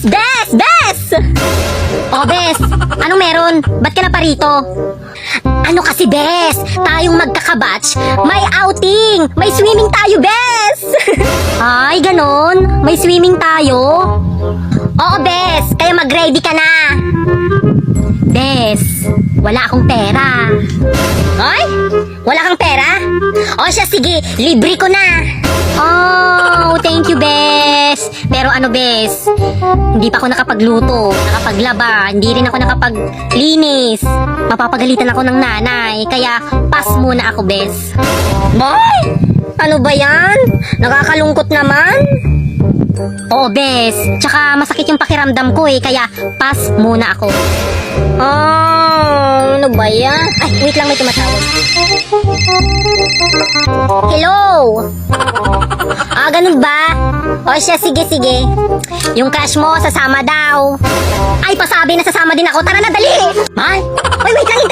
Bes! Bes! Oh, Bes, anong meron? Ba't ka na pa rito? Ano kasi, Bes? Tayong magkakabatch, may outing! May swimming tayo, Bes! Ay, ganon? May swimming tayo? Oo, Bes, kaya mag-ready ka na. Bes, wala akong pera. Ay? Wala kang pera? O siya, sige, libre ko na. Oh, thank you, Bes. Pero ano, Bes, hindi pa ako nakapagluto, nakapaglaba, hindi rin ako nakapaglinis. Mapapagalitan ako ng nanay, kaya pass muna ako, Bes. Boy! Ano ba yan? Nakakalungkot naman. Oo, Bes. Tsaka masakit yung pakiramdam ko kaya pass muna ako. Ano ba yan? Ay, wait lang, may tumatawag. Hello? Ganun ba? O siya, sige. Yung crush mo, sasama daw. Ay, pasabi na sasama din ako. Tara na, dali! Ay, wait lang,